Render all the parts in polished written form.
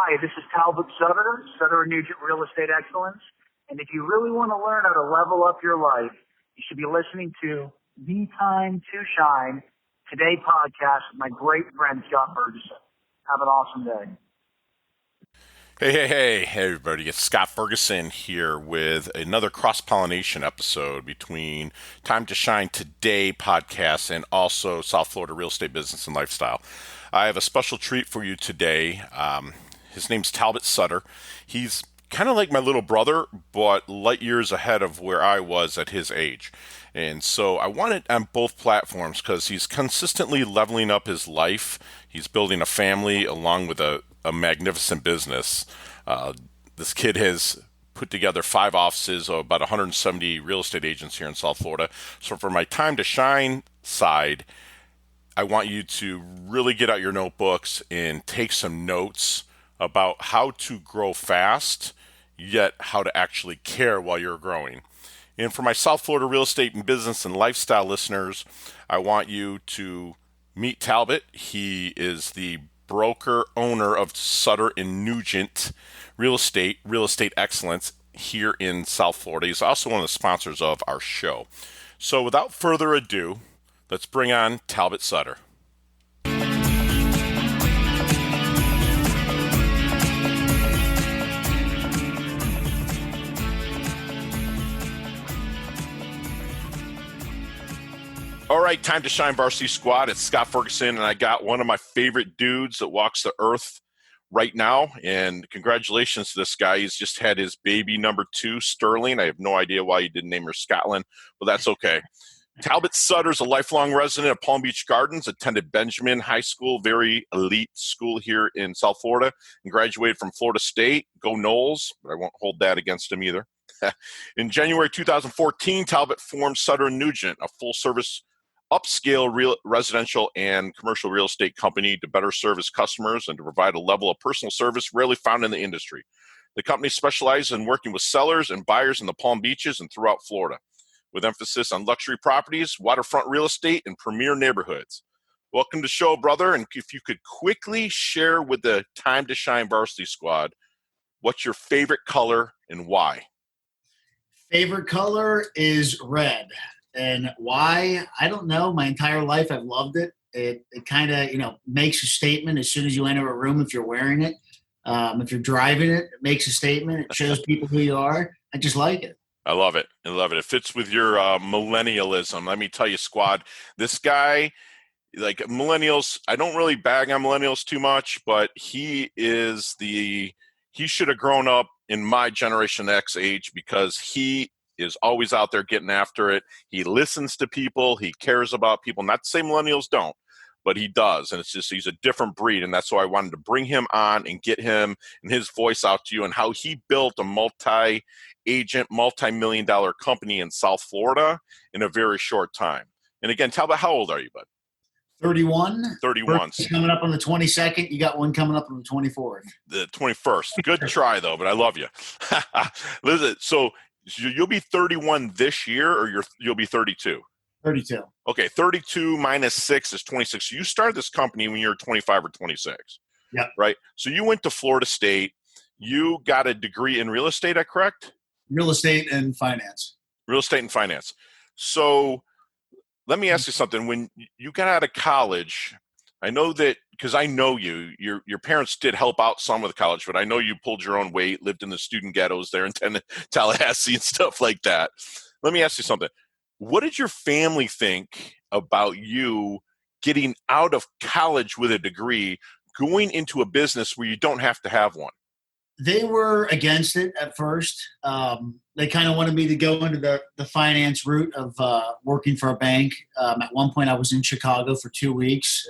Hi, this is Talbot Sutter, Sutter and Nugent Real Estate Excellence. And if you really want to learn how to level up your life, you should be listening to The Time to Shine Today podcast with my great friend, Scott Ferguson. Have an awesome day. Hey, everybody. It's Scott Ferguson here with another cross-pollination episode between Time to Shine Today podcast and also South Florida Real Estate Business and Lifestyle. I have a special treat for you today. His name's Talbot Sutter. He's kind of like my little brother, but light years ahead of where I was at his age. And so I want it on both platforms because he's consistently leveling up his life. He's building a family along with a magnificent business. This kid has put together 5 offices of about 170 real estate agents here in South Florida. So for my Time to Shine side, I want you to really get out your notebooks and take some notes about how to grow fast, yet how to actually care while you're growing. And for my South Florida real estate and business and lifestyle listeners, I want you to meet Talbot. He is the broker owner of Sutter and Nugent Real Estate Excellence here in South Florida. He's also one of the sponsors of our show. So without further ado, let's bring on Talbot Sutter. All right, Time to Shine Varsity Squad. It's Scott Ferguson, and I got one of my favorite dudes that walks the earth right now. And congratulations to this guy. He's just had his baby number 2, Sterling. I have no idea why you didn't name her Scotland, but that's okay. Talbot Sutter is a lifelong resident of Palm Beach Gardens, attended Benjamin High School, very elite school here in South Florida, and graduated from Florida State. Go Noles, but I won't hold that against him either. In January 2014, Talbot formed Sutter and Nugent, a full-service upscale residential and commercial real estate company to better service customers and to provide a level of personal service rarely found in the industry. The company specializes in working with sellers and buyers in the Palm Beaches and throughout Florida, with emphasis on luxury properties, waterfront real estate, and premier neighborhoods. Welcome to the show, brother. And if you could quickly share with the Time to Shine Varsity Squad, what's your favorite color and why? Favorite color is red. And why? I don't know. My entire life, I've loved it. It kind of, makes a statement as soon as you enter a room if you're wearing it. If you're driving it, it makes a statement. It shows people who you are. I just like it. I love it. It fits with your millennialism. Let me tell you, squad, this guy, like millennials, I don't really bag on millennials too much, but he should have grown up in my Generation X age because he is always out there getting after it. He listens to people. He cares about people. Not to say millennials don't, but he does. And it's just, he's a different breed. And that's why I wanted to bring him on and get him and his voice out to you and how he built a multi-agent, multi-million-dollar company in South Florida in a very short time. And again, Talbot, how old are you, bud? 31. 31. Coming up on the 22nd. You got one coming up on the 24th. The 21st. Good try, though, but I love you. Listen, so you'll be 31 this year, or you'll be 32? 32. Okay, 32 minus 6 is 26. So you started this company when you were 25 or 26. Yep. Right? So you went to Florida State. You got a degree in real estate, correct? Real estate and finance. Real estate and finance. So let me ask you something. When you got out of college, I know that because I know your parents did help out some with college, but I know you pulled your own weight, lived in the student ghettos there in Tallahassee and stuff like that. Let me ask you something. What did your family think about you getting out of college with a degree, going into a business where you don't have to have one? They were against it at first. They kind of wanted me to go into the finance route of working for a bank. At one point, I was in Chicago for 2 weeks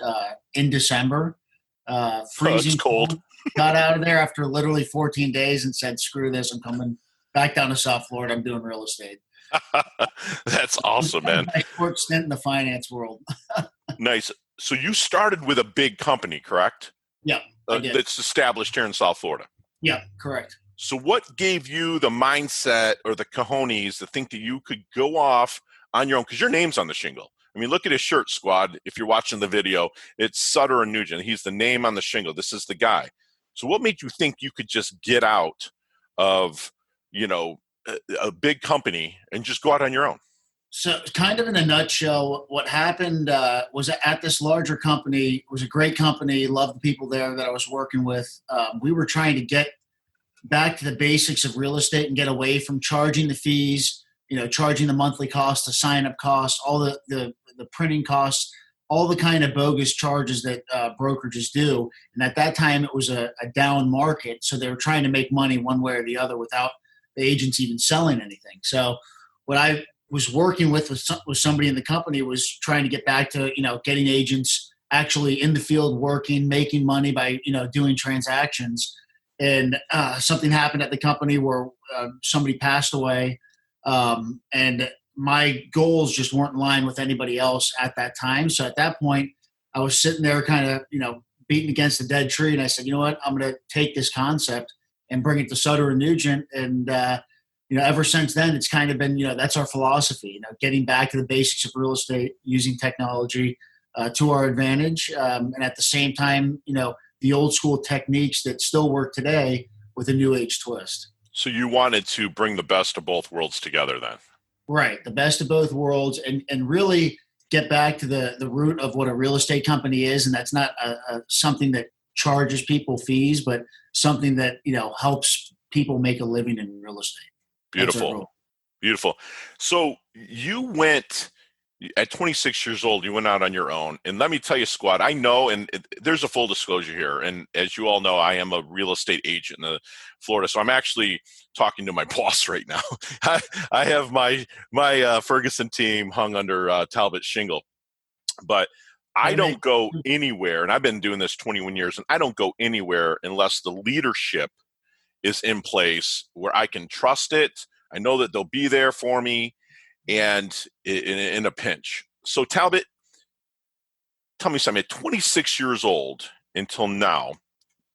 in December. Freezing it's cold. Got out of there after literally 14 days and said, screw this. I'm coming back down to South Florida. I'm doing real estate. That's awesome, man. A short stint in the finance world. Nice. So you started with a big company, correct? Yeah. That's established here in South Florida. Yeah, correct. So what gave you the mindset or the cojones to think that you could go off on your own? Because your name's on the shingle. I mean, look at his shirt, squad. If you're watching the video, it's Sutter and Nugent. He's the name on the shingle. This is the guy. So what made you think you could just get out of, a big company and just go out on your own? So, kind of in a nutshell, what happened was at this larger company. It was a great company. Loved the people there that I was working with. We were trying to get back to the basics of real estate and get away from charging the fees. Charging the monthly cost, the sign-up cost, all the printing costs, all the kind of bogus charges that brokerages do. And at that time, it was a down market, so they were trying to make money one way or the other without the agents even selling anything. So, what I was working with somebody in the company was trying to get back to getting agents actually in the field working, making money by doing transactions. And something happened at the company where somebody passed away, and my goals just weren't in line with anybody else at that time. So at that point, I was sitting there kind of beating against a dead tree, and I said, you know what, I'm going to take this concept and bring it to Sutter and Nugent. And ever since then, it's kind of been, that's our philosophy, getting back to the basics of real estate, using technology to our advantage. And at the same time, the old school techniques that still work today with a new age twist. So you wanted to bring the best of both worlds together then? Right. The best of both worlds, and really get back to the root of what a real estate company is. And that's not something that charges people fees, but something that, helps people make a living in real estate. Beautiful. Beautiful. So you went at 26 years old, you went out on your own. And let me tell you, Squad, I know, and there's a full disclosure here. And as you all know, I am a real estate agent in Florida. So I'm actually talking to my boss right now. I have my Ferguson team hung under Talbot shingle. But I don't go anywhere, and I've been doing this 21 years, and I don't go anywhere unless the leadership is in place where I can trust it. I know that they'll be there for me and in a pinch. So Talbot, tell me something. At 26 years old until now,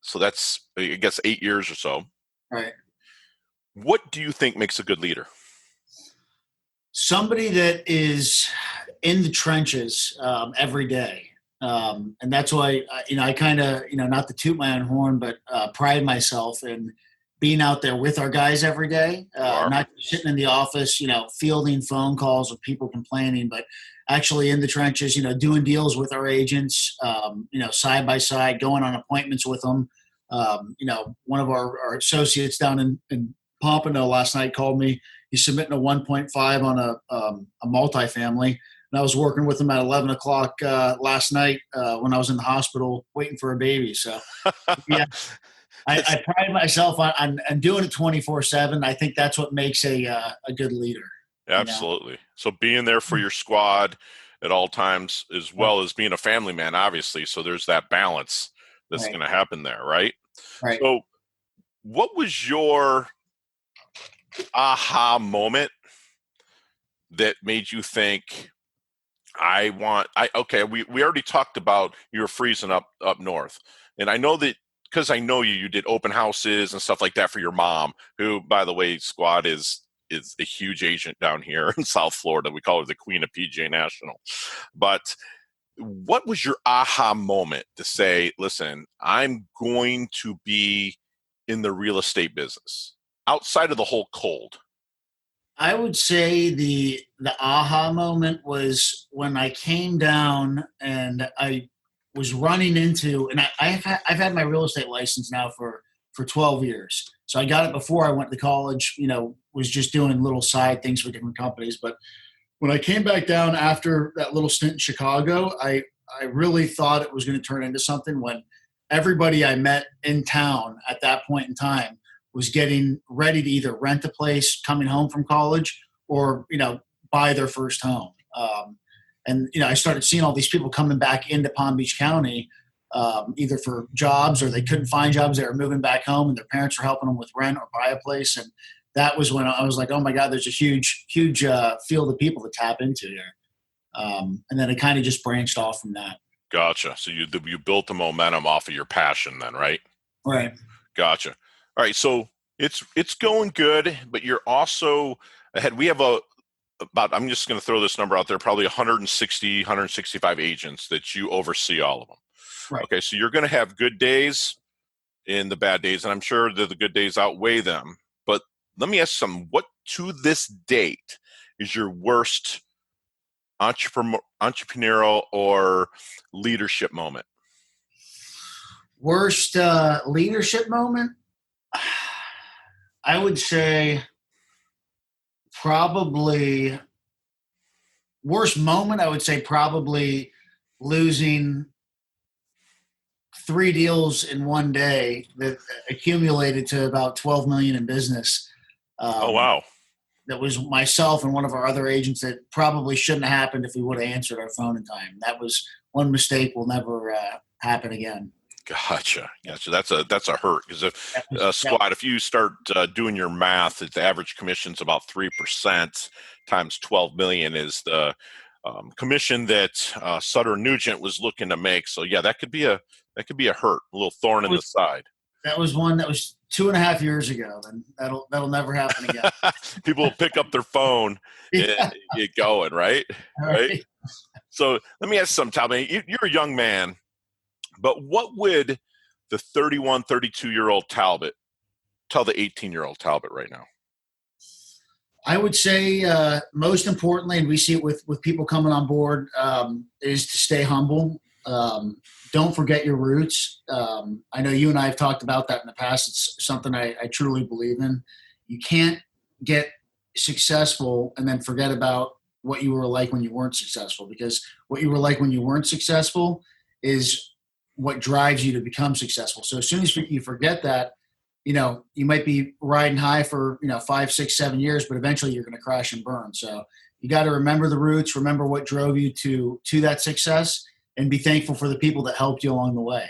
so that's, I guess, 8 years or so. Right. What do you think makes a good leader? Somebody that is in the trenches every day. And that's why, I kind of, not to toot my own horn, but pride myself in being out there with our guys every day, not sitting in the office, fielding phone calls with people complaining, but actually in the trenches, doing deals with our agents, side by side, going on appointments with them. One of our associates down in Pompano last night called me. He's submitting a 1.5 on a multifamily. And I was working with him at 11 o'clock last night when I was in the hospital waiting for a baby. So, yeah. I pride myself on doing it 24/7. I think that's what makes a good leader. Absolutely. So being there for your squad at all times, as well as being a family man, obviously. So there's that balance that's going to happen there, right? Right. So what was your aha moment that made you think, we already talked about you were freezing up north. And I know that, because I know you did open houses and stuff like that for your mom, who, by the way, Squad is a huge agent down here in South Florida. We call her the Queen of PJ National. But what was your aha moment to say, listen, I'm going to be in the real estate business outside of the whole cold? I would say the aha moment was when I came down and I was running into, and I've had my real estate license now for 12 years. So I got it before I went to college, was just doing little side things for different companies. But when I came back down after that little stint in Chicago, I really thought it was going to turn into something when everybody I met in town at that point in time was getting ready to either rent a place coming home from college or, buy their first home. And I started seeing all these people coming back into Palm Beach County, either for jobs or they couldn't find jobs. They were moving back home and their parents were helping them with rent or buy a place. And that was when I was like, oh my God, there's a huge field of people to tap into here. And then it kind of just branched off from that. Gotcha. So you built the momentum off of your passion then, right? Right. Gotcha. All right. So it's going good, but you're also ahead. We have I'm just going to throw this number out there, probably 160, 165 agents that you oversee all of them. Right. Okay. So you're going to have good days in the bad days, and I'm sure that the good days outweigh them. But let me ask some, what to this date is your worst entrepreneurial or leadership moment? Worst leadership moment? I would say probably worst moment. I would say probably losing 3 deals in one day that accumulated to about 12 million in business. Oh, wow. That was myself and one of our other agents that probably shouldn't have happened if we would have answered our phone in time. That was one mistake will never happen again. Gotcha. That's a hurt, because if Squad, if you start doing your math, the average commission's about 3% times 12 million is the commission that Sutter Nugent was looking to make. So yeah, that could be a hurt, a little thorn in the side. That was one that was 2.5 years ago. Then that'll never happen again. People will pick up their phone and get going, right? Right. So let me ask something, Talbot. You're a young man, but what would the 31, 32-year-old Talbot tell the 18-year-old Talbot right now? I would say most importantly, and we see it with people coming on board, is to stay humble. Don't forget your roots. I know you and I have talked about that in the past. It's something I truly believe in. You can't get successful and then forget about what you were like when you weren't successful, because what you were like when you weren't successful is what drives you to become successful. So as soon as you forget that, you might be riding high for 5, 6, 7 years, but eventually you're going to crash and burn. So you got to remember the roots, remember what drove you to that success, and be thankful for the people that helped you along the way.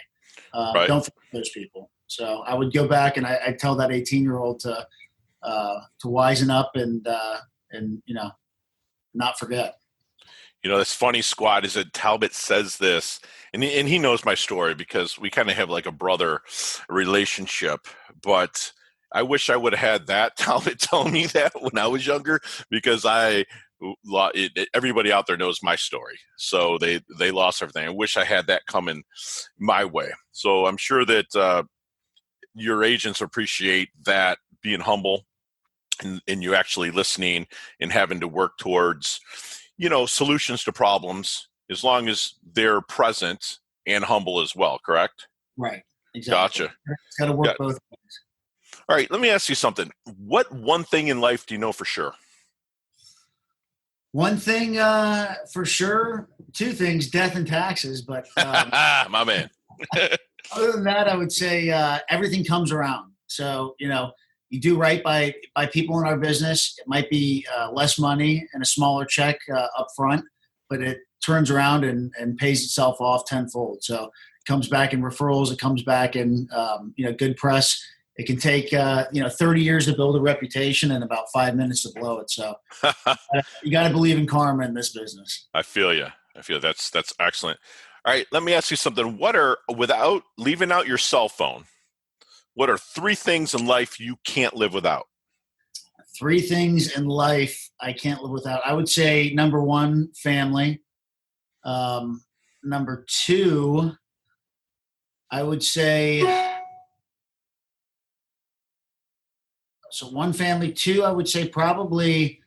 Right. Don't forget those people. So I would go back and I'd tell that 18-year-old to wisen up and not forget. That's funny, Squad, is that Talbot says this, and he knows my story because we kind of have like a brother relationship, but I wish I would have had that Talbot tell me that when I was younger, because everybody out there knows my story. So they lost everything. I wish I had that coming my way. So I'm sure that your agents appreciate that, being humble and you actually listening and having to work towards solutions to problems, as long as they're present and humble as well, correct? Right. Exactly. Gotcha. It's got to work both ways. All right, let me ask you something. What one thing in life do you know for sure? One thing for sure, 2 things, death and taxes. But my man. Other than that, I would say everything comes around. So, you do right by people in our business. It might be less money and a smaller check up front, but it turns around and pays itself off tenfold. So it comes back in referrals. It comes back in good press. It can take 30 years to build a reputation and about 5 minutes to blow it. So you got to believe in karma in this business. I feel you. That's excellent. All right, let me ask you something. Without leaving out your cell phone, what are 3 things in life you can't live without? 3 things in life I can't live without. I would say number 1, family. Number 2, I would say, so 1, family. 2, I would say probably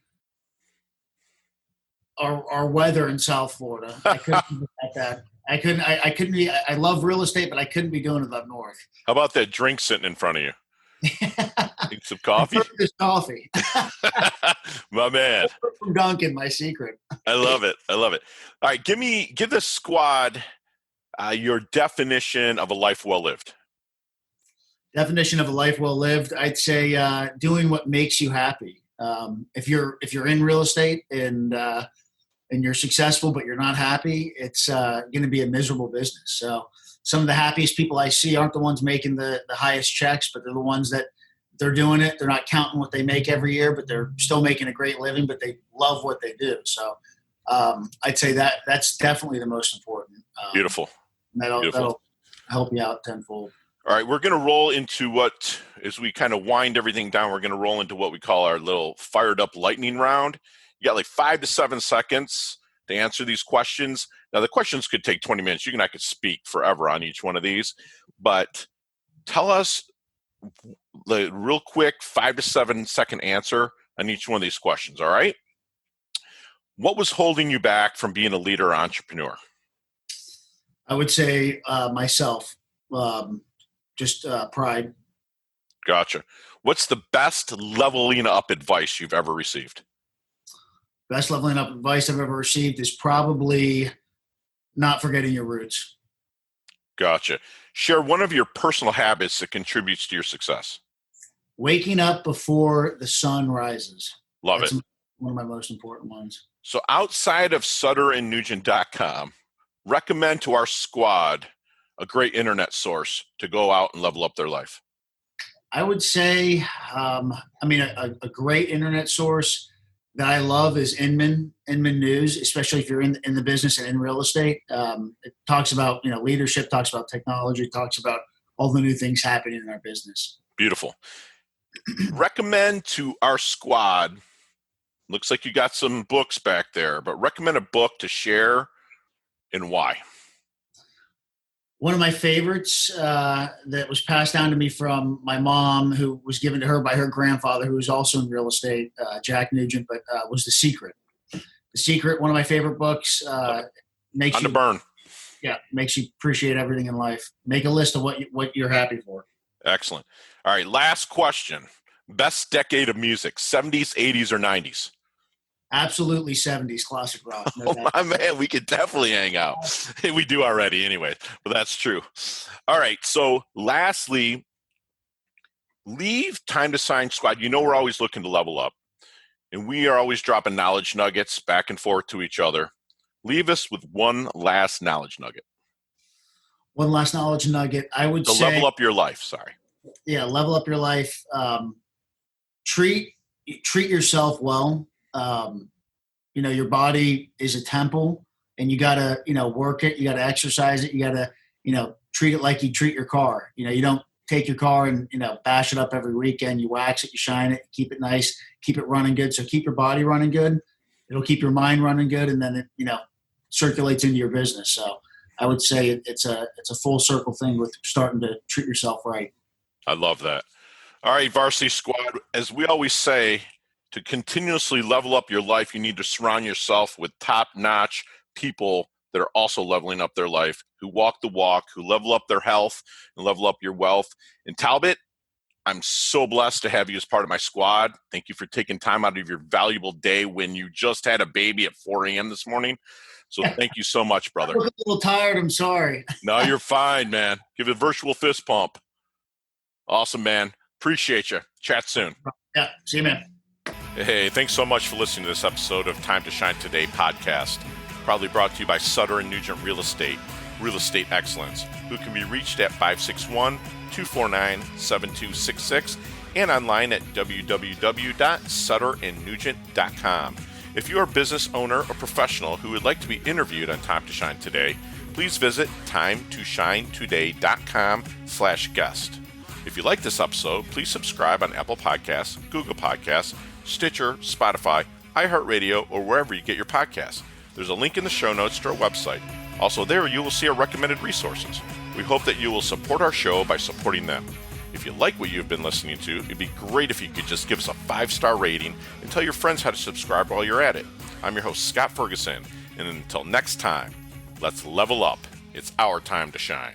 our weather in South Florida. I couldn't be at that. I couldn't be. I love real estate, but I couldn't be doing it up north. How about that drink sitting in front of you? Need some coffee? There's coffee. My man. From Duncan, my secret. I love it. All right, give the squad your definition of a life well lived. Definition of a life well lived, I'd say doing what makes you happy. If you're in real estate and you're successful but you're not happy, it's going to be a miserable business. So some of the happiest people I see aren't the ones making the highest checks, but they're the ones that they're doing it. They're not counting what they make every year, but they're still making a great living, but they love what they do. So I'd say that's definitely the most important. Beautiful. That'll help you out tenfold. All right, we're going to roll into as we kind of wind everything down, we're going to roll into what we call our little fired up lightning round. You got like 5 to 7 seconds to answer these questions. Now, the questions could take 20 minutes. I could speak forever on each one of these, but tell us the real quick 5 to 7 second answer on each one of these questions, all right? What was holding you back from being a leader or entrepreneur? I would say myself, just pride. Gotcha. What's the best leveling up advice you've ever received? Best leveling up advice I've ever received is probably not forgetting your roots. Gotcha. Share one of your personal habits that contributes to your success. Waking up before the sun rises. Love That's it. one of my most important ones. So outside of SutterandNugent.com, recommend to our squad a great internet source to go out and level up their life. I would say, a great internet source that I love is Inman News, especially if you're in the business and in real estate. It talks about, leadership, talks about technology, talks about all the new things happening in our business. Beautiful. Recommend to our squad, looks like you got some books back there, but recommend a book to share and why. One of my favorites that was passed down to me from my mom, who was given to her by her grandfather, who was also in real estate, Jack Nugent, but was The Secret. The Secret, one of my favorite books. Makes you burn. Yeah, makes you appreciate everything in life. Make a list of what you're happy for. Excellent. All right, last question. Best decade of music, 70s, 80s, or 90s? Absolutely 70s classic rock. No Oh, my man, we could definitely hang out. We do already anyway, but that's true. All right, so lastly, leave Time to Shine Squad. We're always looking to level up, and we are always dropping knowledge nuggets back and forth to each other. Leave us with one last knowledge nugget. One last knowledge nugget. I would say level up your life. Sorry. Yeah, level up your life. Treat yourself well. Your body is a temple, and you gotta, work it. You gotta exercise it. You gotta, treat it like you treat your car. You don't take your car and, bash it up every weekend. You wax it, you shine it, keep it nice, keep it running good. So keep your body running good. It'll keep your mind running good, and then it, circulates into your business. So I would say it's a full circle thing with starting to treat yourself right. I love that. All right, Varsity Squad, as we always say, to continuously level up your life, you need to surround yourself with top-notch people that are also leveling up their life, who walk the walk, who level up their health and level up your wealth. And Talbot, I'm so blessed to have you as part of my squad. Thank you for taking time out of your valuable day when you just had a baby at 4 a.m. this morning. So thank you so much, brother. I'm a little tired. I'm sorry. No, you're fine, man. Give it a virtual fist pump. Awesome, man. Appreciate you. Chat soon. Yeah. See you, man. Hey, thanks so much for listening to this episode of Time to Shine Today podcast. Proudly brought to you by Sutter and Nugent Real Estate Excellence, who can be reached at 561-249-7266 and online at www.sutterandnugent.com. If you are a business owner or professional who would like to be interviewed on Time to Shine Today, please visit timetoshinetoday.com/guest. If you like this episode, please subscribe on Apple Podcasts, Google Podcasts, Stitcher, Spotify, iHeartRadio, or wherever you get your podcasts. There's a link in the show notes to our website. Also there, you will see our recommended resources. We hope that you will support our show by supporting them. If you like what you've been listening to, it'd be great if you could just give us a 5-star rating and tell your friends how to subscribe while you're at it. I'm your host, Scott Ferguson, and until next time, let's level up. It's our time to shine.